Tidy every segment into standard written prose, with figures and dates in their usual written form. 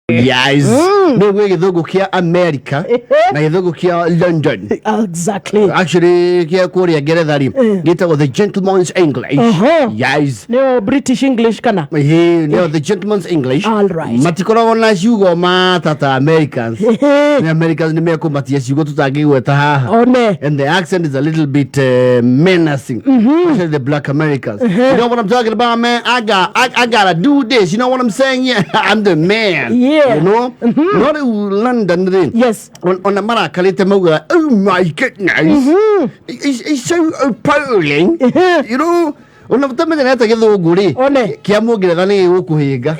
Yes. No way githugu kia America na githugu kia London. Exactly. Actually kia Kuria Ngeretha ri gitagwo the gentleman's English. Yes. No British English kana. No the gentleman's English. All right. Matikoragwo na ciugo matata Americans. The Americans ni mekumatia ciugo tutangigweta haha. And the accent is a little bit menacing. Especially the black Americans. You know what I'm talking about, man? I gotta do this. You know what I'm saying? Yeah, I'm the man. Yeah. You know? Not in London. Yes. On the Marakalita Moga. Oh my goodness. It's so appalling. You know? Unavutamenya githugu guri kia Mungeretha ni gukuhinga.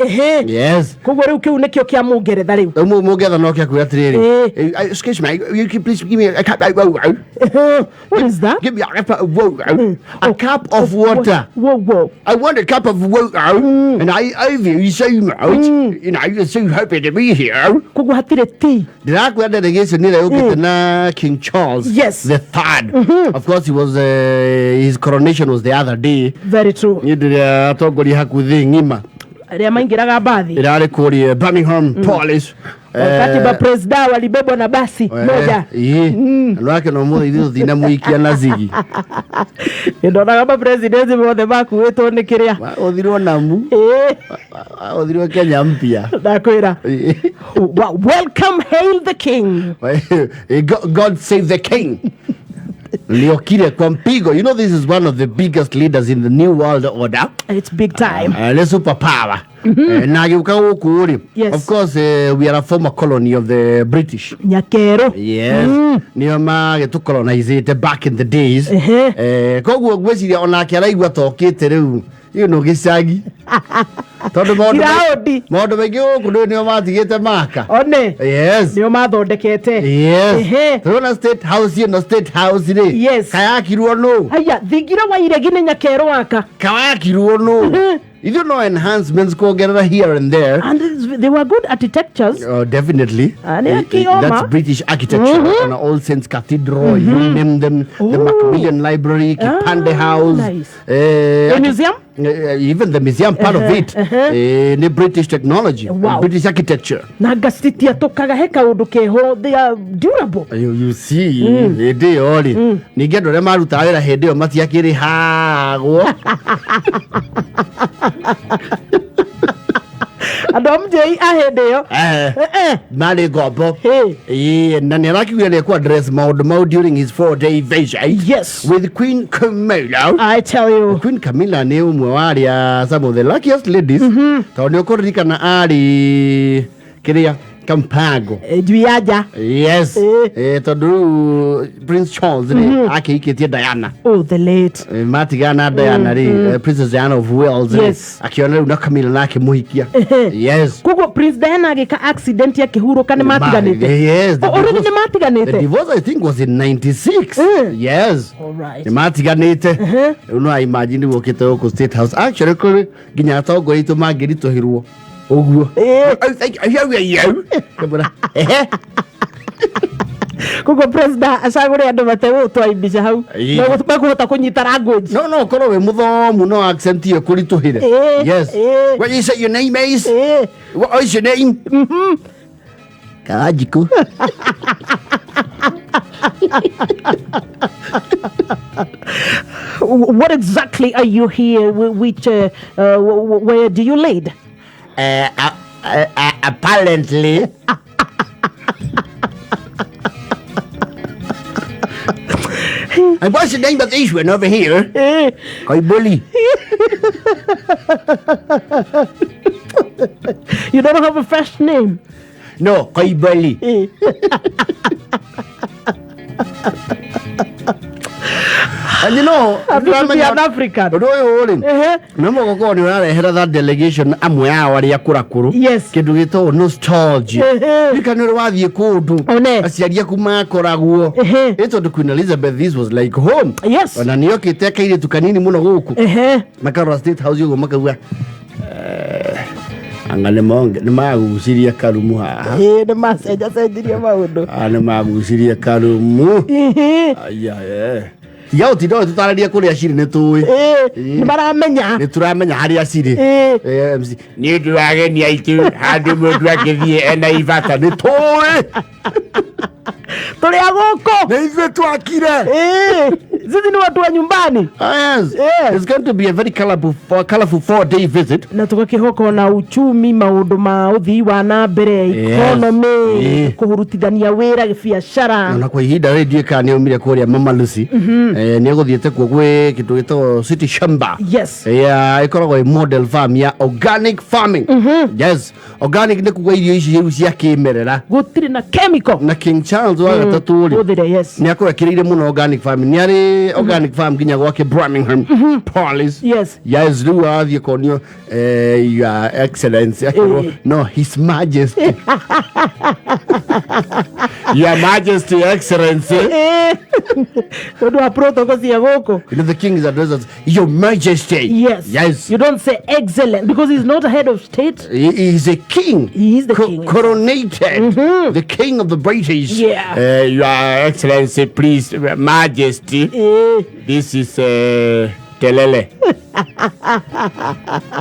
Yes. Kugwo riu kiu nikio kia Mungeretha riu. Mungeretha no kia kuya atiriri. Excuse me, you can please give me a cup of water. What is that? Give me a cup of water. A cup of water. Whoa. I want a cup of water. And I owe you so much. You know, you're so happy to be here. Kugwo hatire tea. Ndirakwenda delegation ni ukite na King Charles. Yes. The third. Of course, he was his coronation was the other day. Very true. Nidira atongori hakuthi ngima. Aria maingiraga bathi. Irare kuri Birmingham Police. Wakati ba president walibebwa na basi moja. Nwake no mo ithu thina muikia na zigi. Ndonaga ba president bothe bakuitwo ni kiria. Othirwo namu. Othirwo Kenya mpya. Ndakwira. Welcome, hail the king. God save the king. Leokire kwa mpigo. You know, this is one of the biggest leaders in the new world order. It's big time. The superpower. Yes. Of course, we are a former colony of the British. Nyakero. Yes. Nioma getu colonized back in the days. Koguo gweciria ona kiraigwa tokite riu. You know gicagi. Tondu maundu maingi guku nio matigite maka. Yes. Nio mathondekete. Yes. Rona state house no state house ri. Yes. Kayakirwo no. Haya thingira wa iregi ni Nyakero waka. Kayakirwo no. You don't know enhancements go here and there. And they were good architectures. Oh, definitely. That's British architecture. On All Saints Cathedral, you name them. The Macmillan Library, Kipande House. Nice. The museum? Even the museum, part of it. The British technology. Wow. British architecture. Nagasitia tokaga heka udukeho. They are durable. You see, they all. Nigedo re maruta wira hende o matiakiri hagwo. Adomjei ahedeo Mali gobo na nirakiwa ni kwa dress maud during his 4-day visit. Yes. With Queen Camilla. I tell you, Queen Camilla ni umwe wari some of the luckiest ladies. Tao ni okorika na ari kiria Kampago. Duyaja. Yes. Tondu Prince Charles akiikitie Diana. Oh, the late. Matigana Diana Princess Diana of Wales. Yes. Akiona na Camilla nake muhikia. Yes. Kugo Prince Diana agika accident ya kihuruka ni matiganite. Yes. Already ni matiganite. The divorce I think was in 96. Yes. All right. Ni matiganite. Uno imagine wokite oko State House. Actually kuri ginya togo itu magirito hirwo. Oguo. Kugo president asagure andu matewo twaibisha hau. No bakuhota kunyita language. No korwo we muthomu no accent ye kurituhire. Yes. What you say your name is? What is your name? Kawanjiku. What exactly are you here? Which where do you lead? Apparently. And what's the name of this one over here? Koi bully. You don't have a fresh name? No, koi bully. And you know, I'm an African. That delegation amwe awari akurakuru. Yes. Kindu gito nostalgia. Ikanero wathie kundu. Aciaria kuma koragwo. Ito to Queen Elizabeth, this was like home. Yes. Ona niyokite kaire tukanini muno guku. Makaro State House yugo makawa. Angale monge ni maguciria karumu haha. Ni macenja cenjiria maundu. Ni maguciria karumu. Aya Tiga utinda tutararia kuria ciri ni tui. Ni maramenya. Ni turamenya haria ciri. MC. Ni ndurageni aitu handu mundu akithie ena ivata ni tui. Tuli agoko. Na hivyo twakire. Sisi ni watu wa nyumbani. Yes. It's going to be a very colorful 4-day visit. Na tukakihoko na uchumi, maundu ma uthii wa na mbere, economy, kuhurutithania wira biashara. Na kwa ihinda radio kana umire kuria Mama Lucy. Ni aguthiete kuo gwe kindu gitagwo City Shamba. Yes. Ikoragwo i model farm ya organic farming. Yes. Organic ni kuga irio ici iru cia kimerera. Gutiri na chemical. Na King Charles wa gatatu ri. Yes. Ni akwekiriire muno organic farming. Ni ari organic farm ginya gwake Birmingham Police. Yes. Yes, do athie konio your excellency. No, his majesty. Your majesty, excellency. Do a protocol cia goko. You know the king is addressed as your majesty. Yes. Yes. You don't say excellent because he's not a head of state. He is a king. He is the king. Coronated. The king of the British. Yeah. Your excellency, please, majesty. This is telele.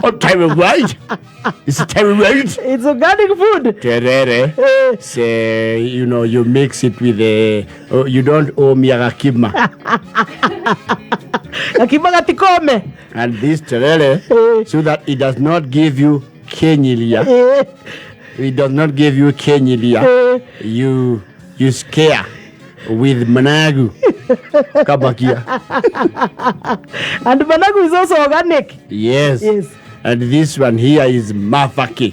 Oh, Terry right? It's a Terry right? It's organic food. Terere. Say, you know, you mix it with you don't owe me a kima. Akima gatikome. And this terere, so that it does not give you kenyilia. It does not give you kenyilia. You scare with managu. Kabakia. And managu is also organic. Yes. And this one here is mafaki.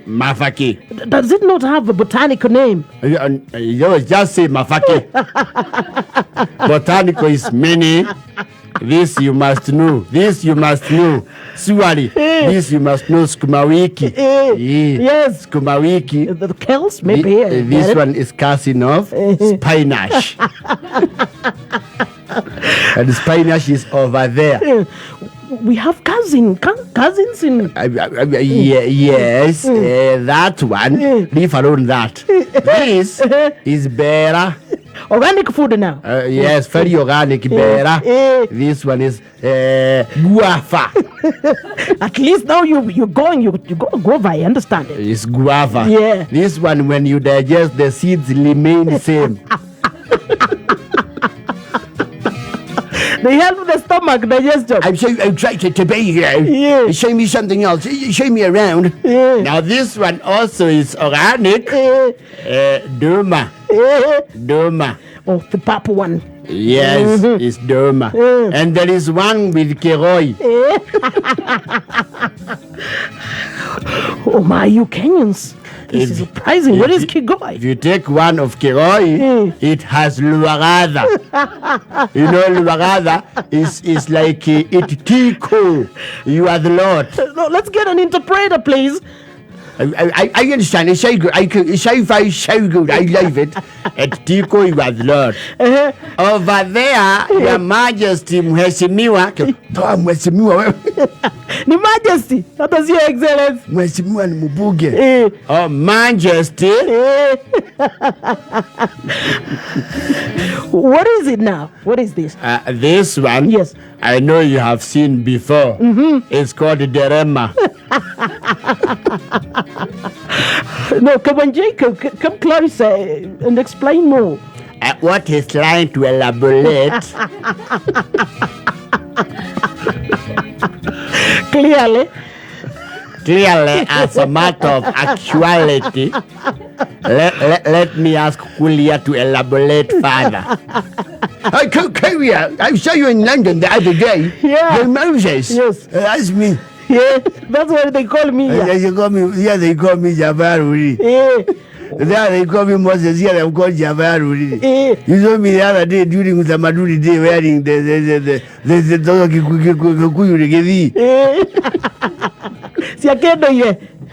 Mafaki. Does it not have a botanical name? You just say mafaki. Botanical is many. This you must know. This you must know. Suwali. This you must know. Skumawiki. Yes. Skumawiki. The kales, maybe. This one is Casinov. Spinach. And the spinach is over there. We have cousins in... yes, that one. Leave alone that. This is better. Organic food now. Yes, very organic, better. This one is guava. At least now you go guava, I understand it. It's guava. Yeah. This one, when you digest, the seeds remain the same. They help the stomach digestion. I'm trying to be here. Yeah. Show me something else. Show me around. Yeah. Now this one also is organic. Doma. Doma. Oh, the purple one. Yes, it's Doma. And there is one with Kiroi. Oh my, you Kenyans. This is surprising. What is Kigoi? If you take one of Kiroi, it has luarada. You know, luarada is like it tiko. You are the Lord. No, let's get an interpreter, please. I understand. It's so good. It's so good. I love it. At Tiko, you are the Lord. Over there, Your Majesty, Mheshimiwa. Toa Mheshimiwa. Ni Majesty. That is Your Excellency. Mheshimiwa ni Mubuge. Oh, Majesty. What is it now? What is this? This one. Yes. I know you have seen before. It's called Derema. No, Kawanjiku, come closer and explain more. What he's trying to elaborate. Clearly, as a matter of actuality, let me ask Kuria to elaborate further. Kuria, I saw you in London the other day. Yeah. Hey, Moses. Yes. That's me. Yeah, that's what they call me. Yeah, they call me Jabaruri. Yeah. There they call me Moses. Here I'm called Jabaruri. You saw me the other day during the Maduri day wearing the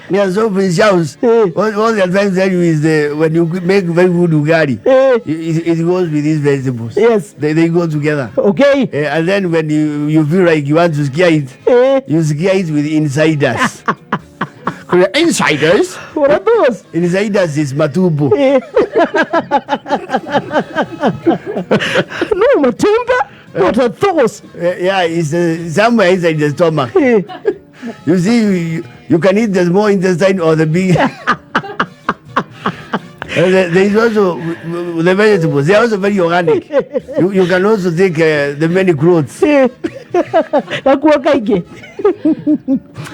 yeah, so in house. All the advice that you is when you make very good ugari, it goes with these vegetables. Yes. They go together. Okay. And then when you feel like you want to scare it, you scare it with insiders. Insiders? What are those? Insiders is Matubo. No, Matumba? What are those? Yeah, it's somewhere inside the stomach. You see, you can eat the small intestine or the big. There is also the vegetables. They are also very organic. You can also take the many clothes.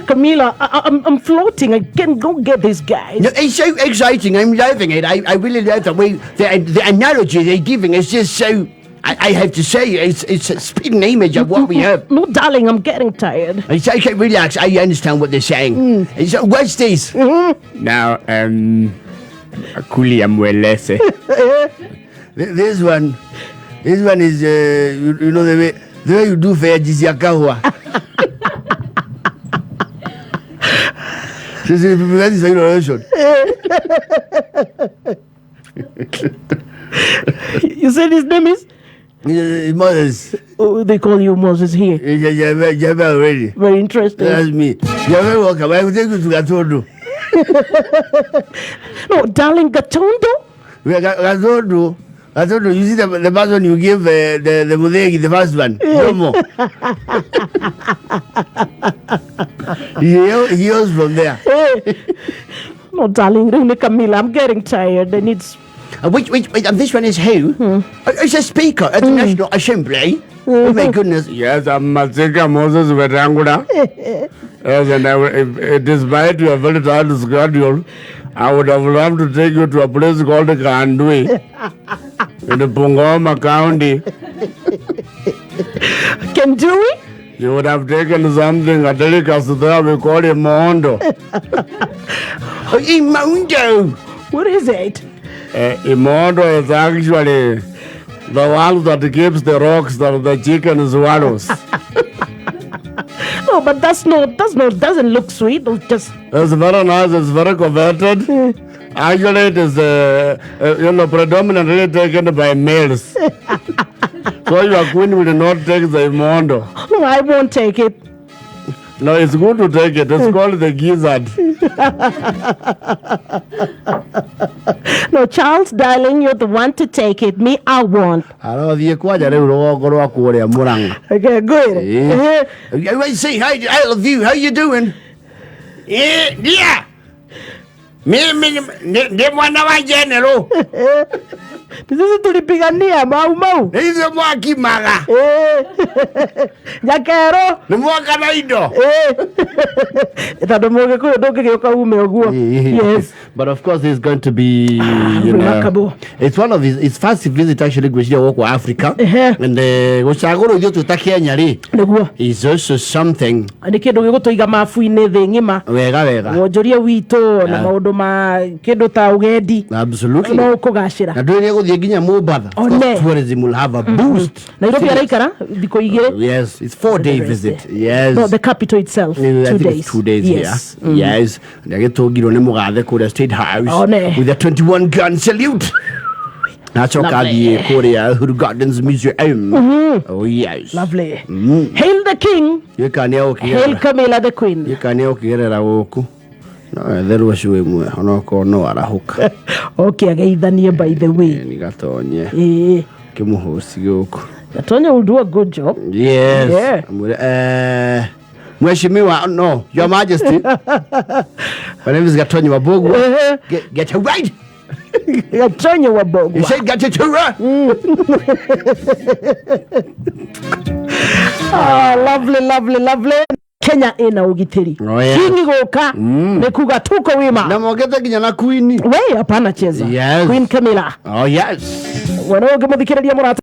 Camila, I'm floating. I can't go get these guys. No, it's so exciting. I'm loving it. I really love the way the analogy they're giving is just so. I have to say, it's a spitting image of what we have. No, darling, I'm getting tired. It's okay, relax. I understand what they're saying. So, what's this? Now, Kuria mwelese. This one is, you know, the way you do for Jisiakawa. This is the innovation. You said his name is? Moses. Oh, they call you Moses here. You're already. Very interesting. That's me. You're very welcome. I will take you to Gatondo. No, darling, Gatondo? Gatondo, you see the person you give the mudegi, the first one. No more. He goes from there. No, darling, Camila, I'm getting tired. And it's... Which this one is who? It's a speaker at the National Assembly. Oh my goodness. Yes, I'm Masika Moses Veranguda. Yes, and despite your very tired schedule, I would have loved to take you to a place called Kandui in the Bungoma County. Kendui? You would have taken something, a delicacy there, we call it Mondo. Mondo! What is it? Imondo is actually the one that keeps the rocks that the chicken swallows. No, but doesn't look sweet. It's very nice. It's very converted. Actually, it is predominantly taken by males. So your queen will not take the Imondo. No, I won't take it. No, it's good to take it. It's called the gizzard. No, Charles, darling, you're the one to take it. Me, I won't. Okay, good. Wait, see, I love you. How you doing? Yeah. Me, mwana wa general. Sisi tulipigania mau. Hizo mwaki maga. Jakero. Ni mwaka na indo. Itadomoge kuyo doge kioka ume oguo. Yes. But of course it's going to be remarkable. It's one of his first visit actually gwishia woko Africa. And gochagoro ithio tuta Kenya ri. Neguo. Is also something. Ani kindu gigutoiga mafu-ine thi ngima. Wega. Wonjoria wito na maundu ma kindu ta ugendi. Absolutely. No kugashira. Na nduri guthie nginya Mombasa. Tourism will have a boost. Nairobi araikara thiko igire. Yes, it's 4-day visit. Yes. No, the capital itself. 2 days. 2 days yes. Here. Yes. Ndagitungirwo ni mugathe kuria State House with a 21 gun salute. Nachoka thie Kuria Gardens Museum. Oh yes. Lovely. Hail the king. Hail Camilla the queen. Yekania ukigerera guku. No, theru acio imwe onoko no arahuka. Okay, ageithanie by the way. Ni gatonye. Kimuhosi guku. Gatonye will do a good job. Yes. Yeah. Mheshimiwa, no, Your Majesty. My name is Gatonye Wabogu. Get it right. Gatonye Wabogu. You said get it right. Oh, lovely. Kenya ina ugitiri. Oh, yeah. Kingi goka ni kuga tuko wima. Na mwongeza kinya na Queen. Wei hapana cheza. Yes. Queen Camilla. Oh yes. Wanoge muthikiriria murata